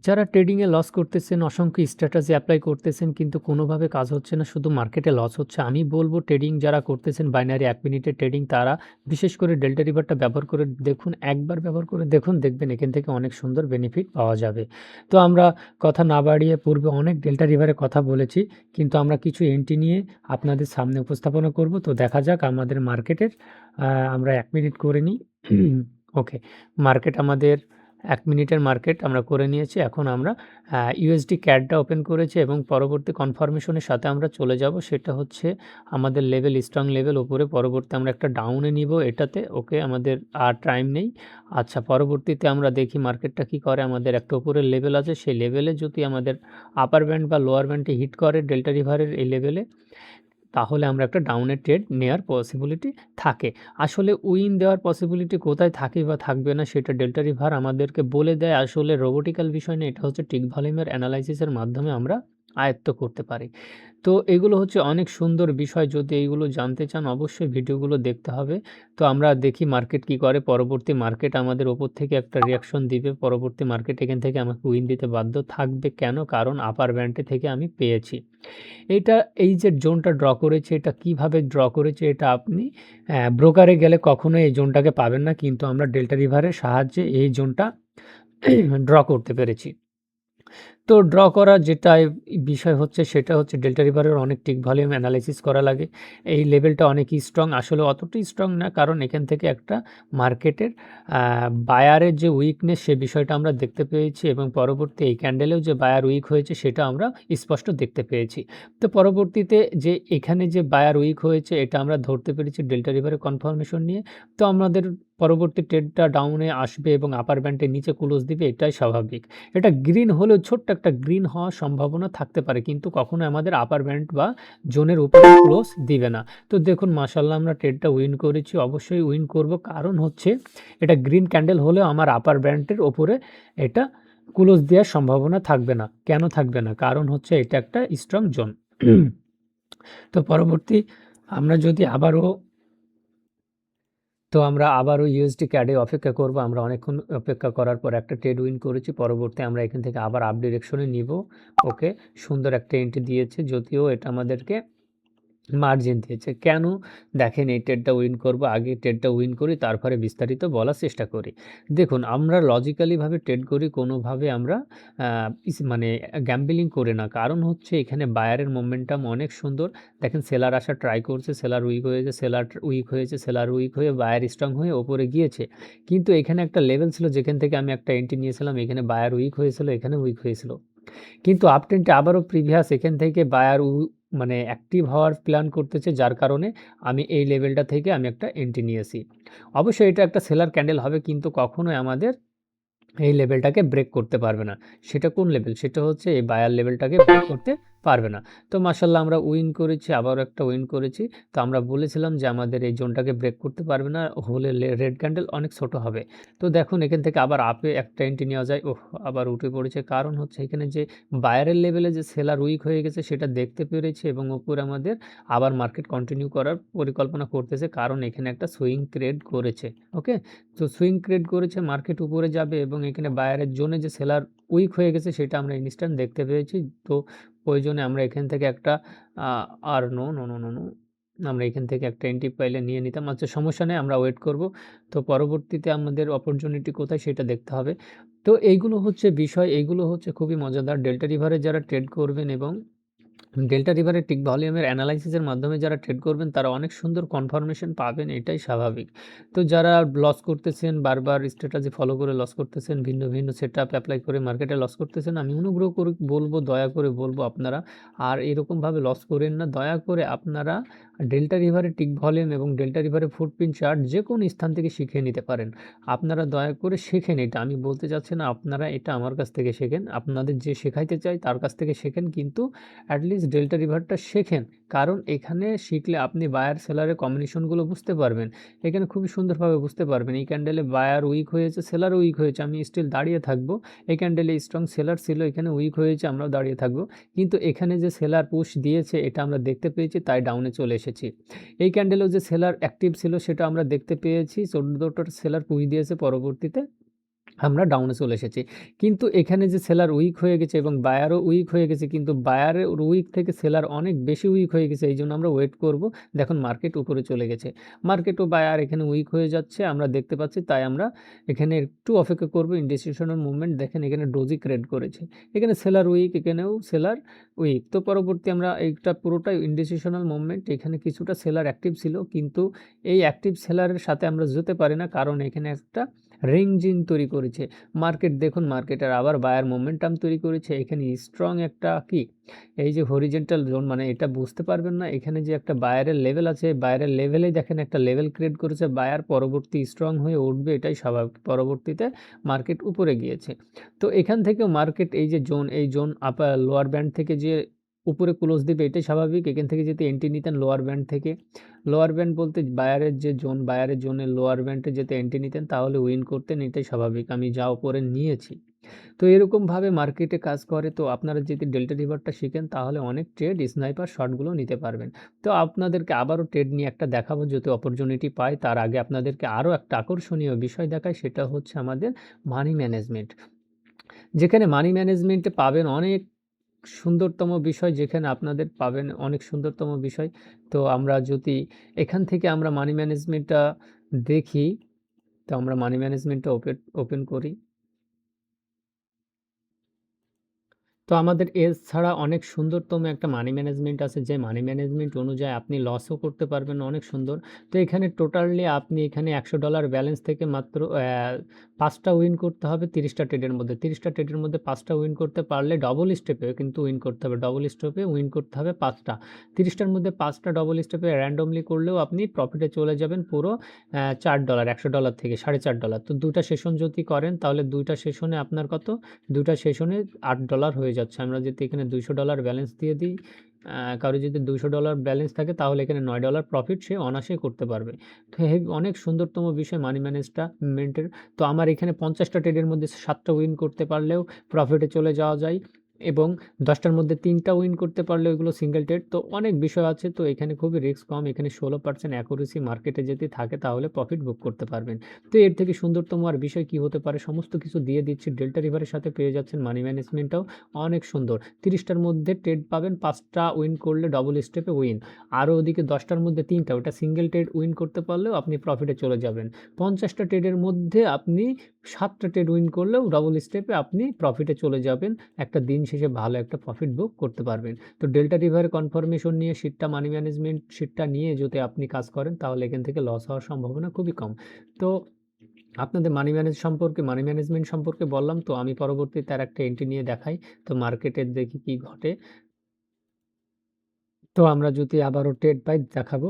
যারা ট্রেডিংয়ে লস করতেছেন, অসংখ্য স্ট্র্যাটেজি এপ্লাই করতেছেন কিন্তু কোনোভাবে কাজ হচ্ছে না, শুধু মার্কেটে লস হচ্ছে। আমি বলব ট্রেডিং যারা করতেছেন বাইনারি ১ মিনিটের ট্রেডিং তারা বিশেষ করে ডেল্টা রিভারটা ব্যবহার করে দেখুন, একবার ব্যবহার করে দেখুন, দেখবেন এখান থেকে অনেক সুন্দর বেনিফিট পাওয়া যাবে। তো আমরা কথা না বাড়িয়ে পূর্বে অনেক ডেল্টা রিভারের কথা বলেছি, কিন্তু আমরা কিছু এন্ট্রি নিয়ে আপনাদের সামনে উপস্থাপনা করব। তো দেখা যাক আমাদের মার্কেটের আমরা ১ মিনিট করে নিই। ওকে, মার্কেট আমাদের ১ মিনিটের মার্কেট আমরা করে নিয়েছি। এখন আমরা ইউএসডি ক্যাডটা ওপেন করেছি এবং পরবর্তী কনফার্মেশনের সাথে আমরা চলে যাব। সেটা হচ্ছে আমাদের লেভেল, স্ট্রং লেভেল ওপরে। পরবর্তী আমরা একটা ডাউনে নিব এটাতে। ওকে, আমাদের আর টাইম নেই। আচ্ছা, পরবর্তীতে আমরা দেখি মার্কেটটা কি করে। আমাদের একটা উপরের লেভেল আছে, সেই লেভেলে যদি আমাদের আপার ব্যান্ড বা লোয়ার ব্যান্ডে হিট করে ডেল্টা রিভারের এই লেভেলে, তাহলে আমরা একটা ডাউনের ট্রেড নেয়ার পসিবিলিটি থাকে। আসলে উইন দেওয়ার পসিবিলিটি কোথায় থাকে বা থাকবে না সেটা ডেল্টা রিভার আমাদেরকে বলে দেয়। আসলে রোবোটিক্যাল বিষয় না, এটা হচ্ছে টিক ভলিউমের অ্যানালাইসিসের মাধ্যমে আমরা আয়ত্ত করতে পারি। তো এগুলো হচ্ছে অনেক সুন্দর বিষয়। যদি এইগুলো জানতে চান অবশ্যই ভিডিওগুলো দেখতে হবে। তো আমরা দেখি মার্কেট কি করে। পরবর্তী মার্কেট আমাদের ওপর থেকে একটা রিঅ্যাকশন দিবে। পরবর্তী মার্কেট এখান থেকে আমাকে উইন দিতে বাধ্য থাকবে। কেন? কারণ আপার ব্যান্ডে থেকে আমি পেয়েছি। এই যে জোনটা ড্র করেছে, এটা কিভাবে ড্র করেছে, এটা আপনি ব্রোকারে গেলে কখনোই এই জোনটাকে পাবেন না। কিন্তু আমরা ডেল্টা রিভারের সাহায্যে এই জোনটা ড্র করতে পেরেছি। তো ড্র করা যেটা বিষয় হচ্ছে সেটা হচ্ছে ডেল্টা রিভারের অনেক টিক ভলিউম অ্যানালাইসিস করা লাগে। এই লেভেলটা অনেকই স্ট্রং, আসলে অতটাই স্ট্রং না, কারণ এখান থেকে একটা মার্কেটের বায়ারের যে উইকনেস সে বিষয়টা আমরা দেখতে পেয়েছি এবং পরবর্তী এই ক্যান্ডেলেও যে বায়ার উইক হয়েছে সেটা আমরা স্পষ্ট দেখতে পেয়েছি। তো পরবর্তীতে যে এখানে যে বায়ার উইক হয়েছে এটা আমরা ধরতে পেরেছি ডেল্টা রিভারের কনফার্মেশন নিয়ে। তো আমাদের পরবর্তী ট্রেডটা ডাউনে আসবে এবং আপার ব্যান্ডের নিচে ক্লোজ দিবে, এটাই স্বাভাবিক। এটা গ্রিন হলেও ছোট্ট একটা গ্রিন হওয়ার সম্ভাবনা থাকতে পারে, কিন্তু কখনোই আমাদের আপার ব্যান্ড বা জোনের উপরে ক্লোজ দিবে না। তো দেখুন মাশাআল্লাহ আমরা ট্রেডটা উইন করেছি, অবশ্যই উইন করব, কারণ হচ্ছে এটা গ্রিন ক্যান্ডেল হলেও আমার আপার ব্যান্ডের ওপরে এটা ক্লোজ দেওয়ার সম্ভাবনা থাকবে না। কেন থাকবে না? কারণ হচ্ছে এটা একটা স্ট্রং জোন। তো পরবর্তী আমরা যদি আবারও ইউএসডি ক্যাডে অপেক্ষা করব। আমরা অনেকক্ষণ অপেক্ষা করার পর একটা ট্রেড উইন করেছি। পরবর্তী আমরা এখান থেকে আবার আপ ডিরেকশনে নিব। ওকে, সুন্দর একটা এন্ট্রি দিয়েছে, যদিও এটা আমাদেরকে মার্জিন দিয়েছে। কেন? দেখেন এই ট্রেডটা উইন করব, আগে ট্রেডটা উইন করি তারপরে বিস্তারিত বলার চেষ্টা করি। দেখুন আমরা লজিক্যালিভাবে ট্রেড করি, কোনোভাবে আমরা মানে গ্যাম্বলিং করি না। কারণ হচ্ছে এখানে বায়ারের মোমেন্টাম অনেক সুন্দর। দেখেন সেলার আসা ট্রাই করছে, সেলার উইক হয়েছে, সেলার উইক হয়ে বায়ার স্ট্রং হয়ে ওপরে গিয়েছে। কিন্তু এখানে একটা লেভেল ছিল যেখান থেকে আমি একটা এন্ট্রি নিয়েছিলাম, এখানে বায়ার উইক হয়েছিল, এখানে উইক হয়েছিল। কিন্তু আপট্রেন্ডে আবারও প্রিভিয়াস এখান থেকে বায়ার মানে অ্যাক্টিভ হওয়ার প্ল্যান করতেছে, যার কারণে আমি এই লেভেলটা থেকে আমি একটা এন্ট্রি নিয়েছি। অবশ্যই এটা একটা সেলার ক্যান্ডেল হবে, কিন্তু কখনোই আমাদের এই লেভেলটাকে ব্রেক করতে পারবে না। সেটা কোন লেভেল? সেটা হচ্ছে এই বায়ার লেভেলটাকে ব্রেক করতে পারবে না। তো মাশাআল্লাহ আমরা উইন করেছি, আবারও একটা উইন করেছি। তো আমরা বলেছিলাম যে আমাদের এই জোনটাকে ব্রেক করতে পারবে না, হলে রেড ক্যান্ডেল অনেক ছোট হবে। তো দেখুন এখান থেকে আবার আপে একটা এন্ট্রি নেওয়া যায়। আবার উঠে পড়েছে, কারণ হচ্ছে এখানে যে বায়ারের লেভেলে যে সেলার উইক হয়ে গেছে সেটা দেখতে পেরেছি এবং উপরে আমাদের আবার মার্কেট কন্টিনিউ করার পরিকল্পনা করতেছে, কারণ এখানে একটা সুইং ক্রিয়েট করেছে। ওকে, তো সুইং ক্রিয়েট করেছে, মার্কেট উপরে যাবে এবং এখানে বায়ারের জোনে যে সেলার উইক হয়ে গেছে সেটা আমরা ইনস্ট্যান্ট দেখতে পেয়েছি। তো প্রয়োজনে আমরা এখান থেকে একটা আর no no no no no আমরা এখান থেকে একটা এন্ট্রি পাইলে নিয়ে নিতাম। আচ্ছা, সমস্যা নেই, আমরা ওয়েট করব। তো পরবর্তীতে আমাদের অপরচুনিটি কোথায় সেটা দেখতে হবে। তো এইগুলো হচ্ছে বিষয়, এইগুলো হচ্ছে খুবই মজাদার। ডেল্টা রিভারে যারা ট্রেড করবেন এবং ডেল্টা রিভারের টিক ভলিউমের অ্যানালাইসিসের মাধ্যমে যারা ট্রেড করবেন তারা অনেক সুন্দর কনফার্মেশন পাবেন, এটাই স্বাভাবিক। তো যারা লস করতেছেন, বারবার স্ট্র্যাটেজি ফলো করে লস করতেছেন, ভিন্ন ভিন্ন সেটআপ অ্যাপ্লাই করে মার্কেটে লস করতেছেন, আমি অনুগ্রহ করে বলবো, দয়া করে বলবো আপনারা আর এরকমভাবে লস করেন না। দয়া করে আপনারা ডেল্টা রিভারের টিক ভলিউম এবং ডেল্টা রিভারের ফুটপ্রিন্ট চার্ট যে কোনো স্থান থেকে শিখে নিতে পারেন। আপনারা দয়া করে শেখেন, এটা আমি বলতে চাচ্ছি না আপনারা এটা আমার কাছ থেকে শেখেন, আপনাদের যে শেখাইতে চাই তার কাছ থেকে শেখেন, কিন্তু অ্যাটলিস্ট ডেল্টা রিভারটা শেখেন। কারণ এখানে শিখলে আপনি বায়ার সেলারের কম্বিনেশনগুলো বুঝতে পারবেন। এখানে খুবই সুন্দরভাবে বুঝতে পারবেন। এই ক্যান্ডেলে বায়ার উইক হয়েছে, সেলার উইক হয়েছে, আমি স্টিল দাঁড়িয়ে থাকবো। এই ক্যান্ডেলে স্ট্রং সেলার ছিল, এখানে উইক হয়েছে, আমরাও দাঁড়িয়ে থাকবো। কিন্তু এখানে যে সেলার পুশ দিয়েছে এটা আমরা দেখতে পেয়েছি, তাই ডাউনে চলে এসেছি। এই ক্যান্ডেলেও যে সেলার অ্যাক্টিভ ছিল সেটা আমরা দেখতে পেয়েছি, 14টা সেলার পুশ দিয়েছে, পরবর্তীতে আমরা ডাউনে চলে এসেছি। কিন্তু এখানে যে সেলার উইক হয়ে গেছে এবং বায়ারও উইক হয়ে গেছে, কিন্তু বায়ারের উইক থেকে সেলার অনেক বেশি উইক হয়ে গেছে। এইজন্য আমরা ওয়েট করব। দেখুন মার্কেট উপরে চলে গেছে। মার্কেট ও বায়ার এখানে উইক হয়ে যাচ্ছে আমরা দেখতে পাচ্ছি। তাই আমরা এখানে একটু অপেক্ষা করব। ইনডিসিশনাল মুভমেন্ট দেখেন এখানে ডোজি ক্রিয়েট করেছে। এখানে সেলার উইক, এখানেও সেলার উইক। তো পরবর্তী আমরা এইটা পুরোটাই ইনডিসিশনাল মুভমেন্ট। এখানে কিছুটা সেলার অ্যাক্টিভ ছিল, কিন্তু এই অ্যাক্টিভ সেলারের সাথে আমরা যেতে পারি না, কারণ এখানে একটা রেঞ্জিং তৈরি করেছে মার্কেট। দেখুন মার্কেটের আবার বায়ার মোমেন্টাম তৈরি করেছে। এখানে স্ট্রং একটা কি এই যে হরিজেন্টাল জোন, মানে এটা বুঝতে পারবেন না, এখানে যে একটা বায়ারের লেভেল আছে, বায়ারের লেভেলেই দেখেন একটা লেভেল ক্রিয়েট করেছে। বায়ার পরবর্তী স্ট্রং হয়ে উঠবে, এটাই স্বাভাবিক। পরবর্তীতে মার্কেট উপরে গিয়েছে। তো এখান থেকে মার্কেট এই যে জোন, এই জোন আপার লোয়ার ব্যান্ড থেকে যে উপরে ক্লোজ দিবে, এটাই স্বাভাবিক। এখান থেকে যদি এন্ট্রি নিতেন লোয়ার ব্যান্ড থেকে, লোয়ার ব্যান্ড বলতে বায়ারের যে জোন, বায়ারের জোনের লোয়ার ব্যান্ডে যেতে এন্ট্রি নিতেন তাহলে উইন করতেন, এটাই স্বাভাবিক। আমি যা উপরে নিয়েছি। তো এরকমভাবে মার্কেটে কাজ করে। তো আপনারা যদি ডেল্টা রিভারটা শিখেন তাহলে অনেক ট্রেড স্নাইপার শটগুলো নিতে পারবেন। তো আপনাদেরকে আবারও ট্রেড নিয়ে একটা দেখাবো যদি অপরচুনিটি পাই। তার আগে আপনাদেরকে আরও একটা আকর্ষণীয় বিষয় দেখায়, সেটা হচ্ছে আমাদের মানি ম্যানেজমেন্ট। যেখানে মানি ম্যানেজমেন্টে পাবেন অনেক সুন্দরতম বিষয়, যেখানে আপনাদের পাবেন অনেক সুন্দরতম বিষয়। তো আমরা যদি এখান থেকে আমরা মানি ম্যানেজমেন্টটা দেখি, তো আমরা মানি ম্যানেজমেন্টটা ওপেন করি। তো আমাদের এছাড়া অনেক সুন্দরতম একটা মানি ম্যানেজমেন্ট আছে, যে মানি ম্যানেজমেন্ট অনুযায়ী আপনি লসও করতে পারবেন অনেক সুন্দর। তো এখানে টোটালি আপনি এখানে $100 ব্যালেন্স থেকে মাত্র 5টা উইন করতে হবে 30টা ট্রেডের মধ্যে। 30টা ট্রেডের মধ্যে 5টা উইন করতে পারলে ডবল স্টেপে কিন্তু উইন করতে হবে। ডবল স্টেপে উইন করতে হবে 5টা। 30টার মধ্যে 5টা ডবল স্টেপে র্যান্ডমলি করলেও আপনি প্রফিটে চলে যাবেন পুরো $4, $100 থেকে $4.5। তো 2টা সেশন যদি করেন তাহলে 2টা সেশনে আপনার কত? 2টা সেশনে $8 হয়ে যাচ্ছে। আমরা যদি এখানে $200 ব্যালেন্স দিয়ে দিই, কারো যদি $200 ব্যালেন্স থাকে তাহলে এখানে $9 প্রফিট সে অনায়াসেই করতে পারবে। তো অনেক সুন্দরতম বিষয় মানি ম্যানেজমেন্টের। তো আমার এখানে 50টা ট্রেডের মধ্যে 7টা উইন করতে পারলেও প্রফিটে চলে যাওয়া যায়, এবং 10টার মধ্যে 3টা উইন করতে পারলে ওইগুলো সিঙ্গেল ট্রেড। তো অনেক বিষয় আছে। তো এখানে খুবই রিস্ক কম। এখানে 16% অ্যাকুরেসি মার্কেটে যদি থাকে তাহলে প্রফিট বুক করতে পারবেন। তো এর থেকে সুন্দরতম আর বিষয় কি হতে পারে? সমস্ত কিছু দিয়ে দিচ্ছি। ডেল্টা রিভারের সাথে পেয়ে যাচ্ছেন মানি ম্যানেজমেন্টটাও অনেক সুন্দর। 30টার মধ্যে ট্রেড পাবেন, 5টা উইন করলে ডবল স্টেপে উইন। আরও ওদিকে 10টার মধ্যে 3টা, ওটা সিঙ্গেল ট্রেড উইন করতে পারলেও আপনি প্রফিটে চলে যাবেন। 50টা ট্রেডের মধ্যে আপনি 7টা ট্রেড উইন করলেও ডবল স্টেপে আপনি প্রফিটে চলে যাবেন। একটা দিন শেষে ভালো একটা প্রফিট বুক করতে পারবেন। তো ডেল্টা রিভারের কনফার্মেশন নিয়ে শিটটা, মানি ম্যানেজমেন্ট শিটটা নিয়ে যদি আপনি কাজ করেন তাহলে এখান থেকে লস হওয়ার সম্ভাবনা খুবই কম। তো আপনাদের মানি ম্যানেজমেন্ট সম্পর্কে বললাম। তো আমি পরবর্তীতে আরেকটা এন্ট্রি নিয়ে দেখাই। তো মার্কেটের দেখি কি ঘটে। তো আমরা যদি আবারও ট্রেড পাই দেখাবো।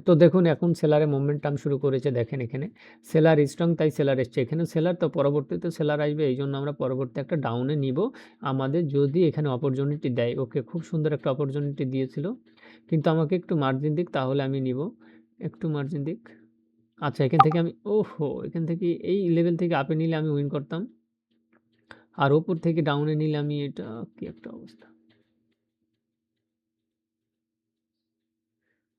তো দেখুন এখন সেলারে মোমেন্টাম শুরু করেছে। দেখেন এখানে সেলার স্ট্রং, তাই সেলার এসছে। এখানেও সেলার, তো পরবর্তীতে সেলার আসবে। এইজন্য আমরা পরবর্তী একটা ডাউনে নিব। আমাদের যদি এখানে অপরচুনিটি দেয়, ওকে খুব সুন্দর একটা অপরচুনিটি দিয়েছিল। কিন্তু আমাকে একটু মার্জিন দিক তাহলে আমি নিব। একটু মার্জিন দিক। আচ্ছা এখান থেকে আমি ওহো! এখান থেকে এই লেভেল থেকে আপে নিলে আমি উইন করতাম। আর উপর থেকে ডাউনে নিলে আমি এটা কি একটা অবস্থা।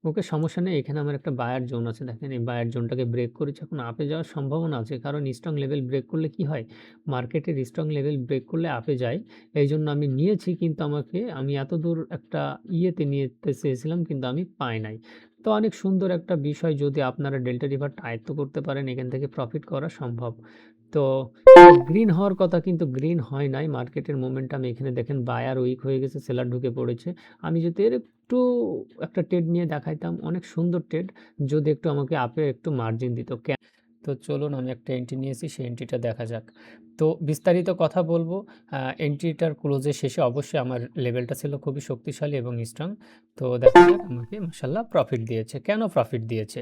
ওকে সমস্যা নেই। এখানে আমার একটা বায়ার জোন আছে। দেখেন এই বায়ার জোনটাকে ব্রেক করেছি। এখন আপে যাওয়ার সম্ভাবনা আছে। কারণ স্ট্রং লেভেল ব্রেক করলে কি হয়? মার্কেটের স্ট্রং লেভেল ব্রেক করলে আপে যায়। এইজন্য আমি নিয়েছি, কিন্তু আমি এতদূর একটা ইয়েতে নিতে চেয়েছিলাম কিন্তু আমি পাই নাই। তো অনেক সুন্দর একটা বিষয়, যদি আপনারা ডেল্টা রিভারটা আয়ত্ত করতে পারেন এখান থেকে প্রফিট করা সম্ভব। তো গ্রিন হওয়ার কথা কিন্তু গ্রিন হয় নাই। মার্কেটের মোমেন্টাম এখানে দেখেন বায়ার উইক হয়ে গেছে, সেলার ঢুকে পড়েছে। আমি যদি এর একটু একটা ট্রেড নিয়ে দেখাইতাম, অনেক সুন্দর ট্রেড, যদি একটু আমাকে আপে একটু মার্জিন দিত। তো চলুন আমি একটা এন্ট্রি নিয়েছি, সেই এন্ট্রিটা দেখা যাক। তো বিস্তারিত কথা বলবো। এন্ট্রিটার ক্লোজের শেষে অবশ্যই আমার লেভেলটা ছিল খুবই শক্তিশালী এবং স্ট্রং। তো দেখা যাক আমাকে মাশাআল্লাহ প্রফিট দিয়েছে। কেন প্রফিট দিয়েছে?